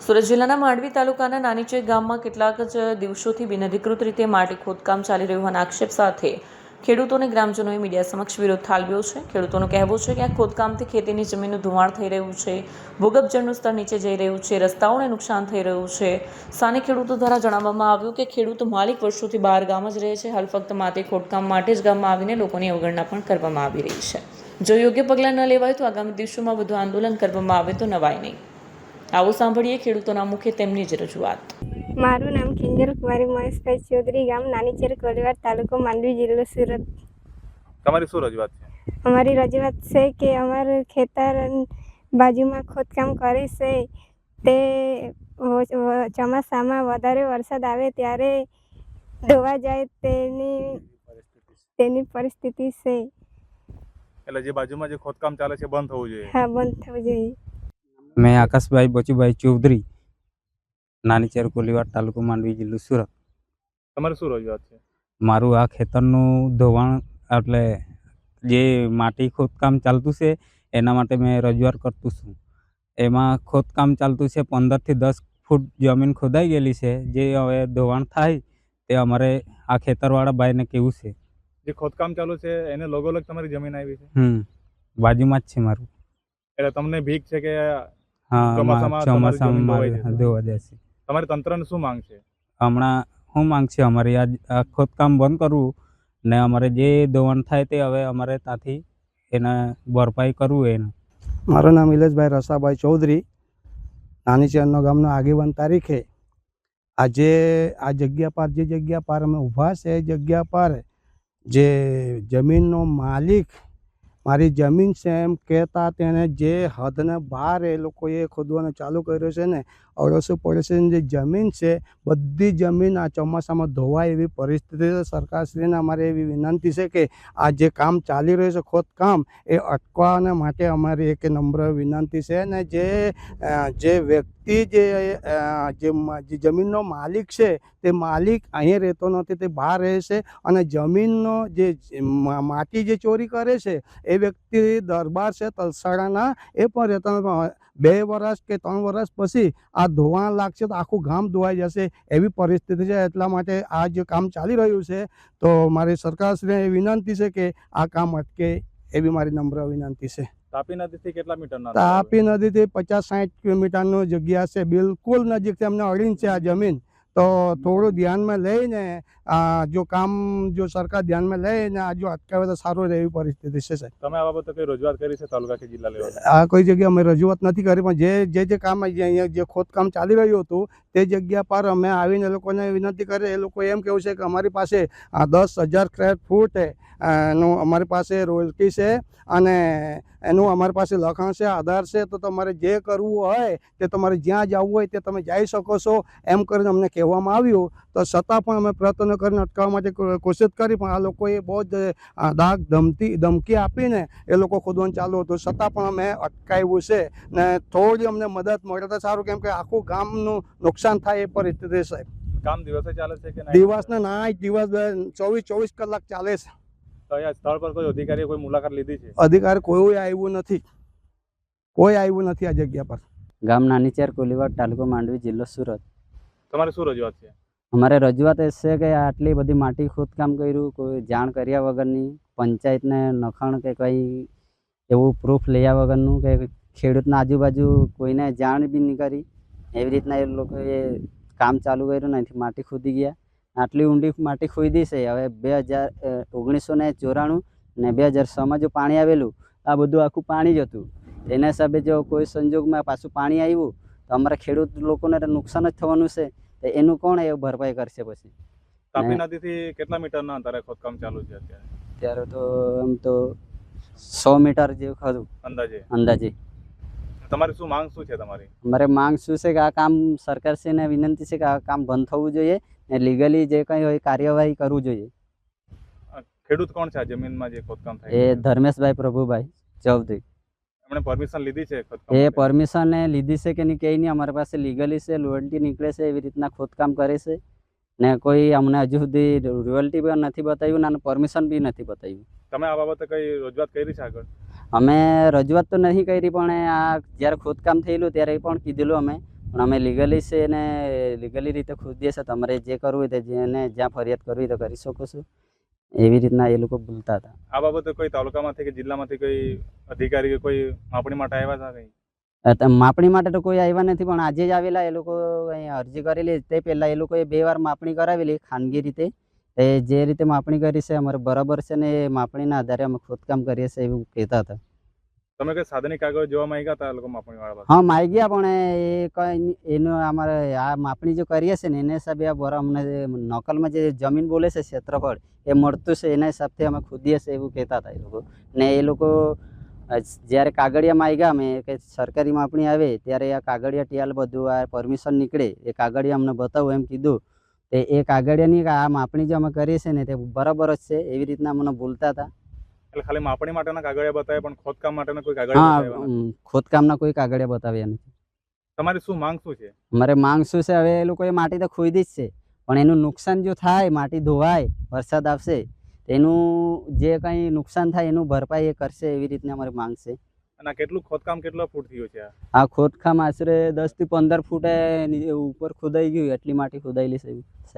સુરત જિલ્લાના માંડવી તાલુકાના નાનીચેક ગામમાં કેટલાક જ દિવસોથી બિનઅધિકૃત રીતે માટી ખોદકામ ચાલી રહ્યું હોવાના આક્ષેપ સાથે ખેડૂતોને ગ્રામજનોએ મીડિયા સમક્ષ વિરોધ ઠાલવ્યો છે। ખેડૂતોનું કહેવું છે કે આ ખોદકામથી ખેતીની જમીનનું ધોવાણ થઈ રહ્યું છે, ભૂગર્ભ જળનું સ્તર નીચે જઈ રહ્યું છે, રસ્તાઓને નુકસાન થઈ રહ્યું છે। સ્થાનિક ખેડૂતો દ્વારા જણાવવામાં આવ્યું કે ખેડૂત માલિક વર્ષોથી બહાર ગામ જ રહે છે, હાલ ફક્ત માટી ખોદકામ માટે જ ગામમાં આવીને લોકોની અવગણના પણ કરવામાં આવી રહી છે। જો યોગ્ય પગલાં ન લેવાય તો આગામી દિવસોમાં વધુ આંદોલન કરવામાં આવે તો નવાય નહીં। આવો સાંભળીએ ખેડૂતોના મુખે તેમની જ રજૂઆત। મારું નામ કિંજલ કુમારી મહેશભાઈ ચૌધરી, ગામ નાનીચેર કોલીવાડ, તાલુકો માંડવી, જિલ્લો સુરત। તમારી શું રજૂઆત છે? અમારી રજૂઆત છે કે અમારું ખેતર બાજુમાં ખોદકામ કરે છે તે ચોમાસામાં વધારે વરસાદ આવે ત્યારે ધોવા જાય તેની પરિસ્થિતિ છે। એટલે જે બાજુમાં જે ખોદકામ ચાલે છે બંધ થવું જોઈએ। હા, બંધ થવું જોઈએ। मैं आकाशभाई बचूभाई चौधरी, नानीचेर कोलीवाड, तालुको मांडवी, जिल्लो सूरत। તમારી શું રજૂઆત છે? मारू आ खेतरનું ધોવાણ એટલે જે માટી ખોદકામ ચાલતું છે એના માટે મેં રજૂઆત કરતું છું। એમાં ખોદકામ ચાલતું છે, 15 થી 10 ફૂટ જમીન ખોદાઈ ગયેલી છે, જે હવે ધોવાણ થાય તે અમારે આ ખેતરવાળા ભાઈને કેવું છે। જે ખોદકામ ચાલુ છે એને લગોલગ તમારી જમીન આવી છે? બાજુમાં જ છે મારું। એટલે તમને ભીખ છે કે હા, ચોમાસામાં ચોમાસામાં ધોવા દેશે। તમારી તંત્રને શું માંગ છે? હમણાં શું માંગ છે અમારી? આ ખોદકામ બંધ કરવું ને અમારે જે ધોવાણ થાય તે હવે અમારે ત્યાંથી એને ભરપાઈ કરવું। એને મારું નામ ઇલેશભાઈ રસાભાઈ ચૌધરી, નાનીચેરનો ગામનો આગેવાન તારીખે આજે આ જગ્યા પર અમે ઊભા છે। એ જગ્યા પર જે જમીનનો માલિક મારી જમીન છે એમ કહેતા તેને જે હદને બહાર એ લોકોએ ખોદવાનું ચાલુ કર્યું છે ને, 250 પડોશીની જે જમીન છે બધી જમીન આ ચોમાસામાં ધોવાય એવી પરિસ્થિતિ છે। સરકારશ્રીને અમારે એવી વિનંતી છે કે આ જે કામ ચાલી રહ્યું છે ખોદકામ એ અટકાવવાના માટે અમારી એક નમ્ર વિનંતી છે। ને જે વ્યક્તિ જે જમીનનો માલિક છે તે માલિક અહીંયા રહેતો નથી, તે બહાર રહે છે અને જમીનનો જે માટી જે ચોરી કરે છે એ વ્યક્તિ દરબાર છે તલસાડાના, એ પણ રહેતા નથી। 2 વર્ષ કે 3 વર્ષ પછી આ ધોવાણ લાગશે તો આખું ગામ ધોવાઈ જશે એવી પરિસ્થિતિ છે। એટલા માટે આ જે કામ ચાલી રહ્યું છે તો મારી સરકારશ્રીને વિનંતી છે કે આ કામ અટકે એવી મારી નમ્ર વિનંતી છે। તાપી નદીથી કેટલા મીટરના? તાપી નદીથી 50-60 કિલોમીટરનો જગ્યા છે, બિલકુલ નજીક છે, અમને અડીને છે આ જમીન। તો થોડું ધ્યાનમાં લઈને જો સરકાર ધ્યાનમાં લઈને આ જો અટકાવે તો સારું રહે એવી પરિસ્થિતિ છે સાહેબ। તમે આ બાબતે કઈ રજૂઆત કરી છે તાલુકા કે જિલ્લા લેવલે? આ કોઈ જગ્યાએ અમે રજૂઆત નથી કરી, પણ જે કામ અહીંયા જે ખોદકામ ચાલી રહ્યું હતું તે જગ્યા પર અમે આવીને લોકોને વિનંતી કરી। એ લોકો એમ કહેવું છે કે અમારી પાસે 10,000 સ્ક્વેર ફૂટ એનું અમારી પાસે રોયલ્ટી છે અને એનું અમારી પાસે લખાણ છે, આધાર છે, તો તમારે જે કરવું હોય તે તમારે જ્યાં જવું હોય તે તમે જઈ શકો છો એમ કરીને અમને કહેવામાં આવ્યું। તો છતાં પણ અમે પ્રયત્નો કરીને અટકાવવા માટે કોશિશ કરી, પણ આ લોકોએ બહુ જ ધમકી આપીને એ લોકો ખોદવાનું ચાલુ હતું, છતાં પણ અમે અટકાવ્યું છે। ને થોડી અમને મદદ મળે તો સારું, કેમ કે આખું ગામનું નુકસાન થાય એ પરિસ્થિતિ છે। કામ દિવસે ચાલે છે કે દિવસને નાઈટ દિવસ 24 કલાક ચાલે છે। તો અહીંયા સ્થળ પર કોઈ અધિકારીએ કોઈ મુલાકાત લીધી છે? અધિકારી કોઈ આવ્યું નથી આ જગ્યા પર। ગામ નાનીચેર કોલીવાડ, તાલુકો માંડવી, જિલ્લો સુરત। તમારી શું રજૂઆત છે? અમારે રજૂઆત એ છે કે આટલી બધી માટી ખોદકામ કર્યું, કોઈ જાણ કર્યા વગરની, પંચાયતને નખણ કે કંઈ એવું પ્રૂફ લઈ આવ્યા વગરનું, કે ખેડૂતના આજુબાજુ કોઈને જાણ બી નહીં કરી, એવી રીતના એ લોકોએ કામ ચાલુ કર્યું, નથી માટી ખોદી ગયા। આટલી ઊંડી માટી ખોદી છે। હવે 1994 ને 2006માં જો પાણી આવેલું, આ બધું આખું પાણી જ હતું। એના હિસાબે જો કોઈ સંજોગમાં પાછું પાણી આવ્યું તો અમારા ખેડૂત લોકોને નુકસાન જ થવાનું છે। તો એનું કોણ એ ભરપાઈ કરશે પછી? તાપી નદીથી કેટલા મીટરના અંતરે ખોદકામ ચાલુ છે અત્યારે તો એમ તો 100 મીટર જેવું ખરું અંદાજે। તમારી શું માંગ શું છે? અમારે માંગ શું છે કે આ કામ સરકારશ્રીને વિનંતી છે કે આ કામ બંધ થવું જોઈએ ને લીગલી જે કંઈ હોય કાર્યવાહી કરવું જોઈએ। ખેડૂત કોણ છે આ જમીનમાં જે ખોદકામ થાય? એ ધર્મેશભાઈ પ્રભુભાઈ ચૌધરી। એમણે પરમિશન લીધી છે? એ પરમિશન લીધી છે કે નહીં કંઈ નહીં, અમારી પાસે લીગલી છે, રોયલ્ટી નીકળે છે, એવી રીતના ખોદકામ કરે છે ને કોઈ અમને હજુ સુધી રોયલ્ટી પણ નથી બતાવ્યું અને પરમિશન બી નથી બતાવ્યું। તમે આ બાબતે કઈ રજૂઆત કરી છે આગળ? અમે રજૂઆત તો નહીં કરી, પણ આ જ્યારે ખોદકામ થયેલું ત્યારે પણ કીધેલું અમે પણ અમે લીગલી છે અને લીગલી રીતે ખોદીએ છીએ. તમારે જે કરવું હોય તે જેને જ્યાં ફરિયાદ કરવી હોય તો કરી શકો છો. એવી રીતના એ લોકો બોલતા હતા. આ બાબતે કોઈ તાલુકામાંથી કે જિલ્લામાંથી કોઈ અધિકારી કે કોઈ માપણી માટે આવ્યા હતા કંઈ? માપણી માટે તો કોઈ આવ્યા નથી, પણ આજે જ આવેલા. એ લોકો અહીંયા અરજી કરેલી તે પહેલાં એ લોકોએ 2 વાર માપણી કરાવેલી ખાનગી રીતે. એ જે રીતે માપણી કરી છે અમારે બરાબર છે ને એ માપણીના આધારે અમે ખોદકામ કરીએ છીએ એવું કહેતા હતા. તમે કઈ સાધનિક કાગળ જોવા માંગ્યા હતા લોકો માપણી વાળા? હા, માઈ ગયા, પણ એ કંઈ એનું અમારે આ માપણી જો કરીએ છીએ ને એના હિસાબે આ બરાબર અમને નકલમાં જે જમીન બોલે છે ક્ષેત્રફળ એ મળતું છે એના હિસાબથી અમે ખોદીએ છીએ એવું કહેતા હતા એ લોકો. ને એ લોકો જ્યારે કાગળિયા માંગ્યા અમે કે સરકારી માપણી આવે ત્યારે આ કાગળિયા ટીઆલ બધું આ પરમિશન નીકળે એ કાગળિયા અમને બતાવો એમ કીધું. તે એ કાગળિયાની આ માપણી જે અમે કરીએ છીએ ને તે બરાબર જ છે એવી રીતના અમને બોલતા હતા. એટલે ખાલી માપણી માટેના કાગળિયા બતાવ્યા પણ ખોદકામ માટેના કોઈ કાગળિયા બતાવ્યા નથી? હા, ખોદકામના કોઈ કાગળિયા બતાવ્યા નથી. તમારી શું માંગ શું છે? અમારે માંગ શું છે, હવે એ લોકોએ માટી તો ખોદી જ છે પણ એનું નુકસાન જો થાય, માટી ધોવાય, વરસાદ આવશે એનું જે કંઈ નુકસાન થાય એનું ભરપાઈ એ કરશે એવી રીતની અમારી માંગ છે. અને આ કેટલું ખોદકામ કેટલા ફૂટ થયું છે? આ ખોદકામ આશરે 10 થી 15 ફૂટે ઉપર ખોદાઈ ગયું, એટલી માટી ખોદાયેલી છે.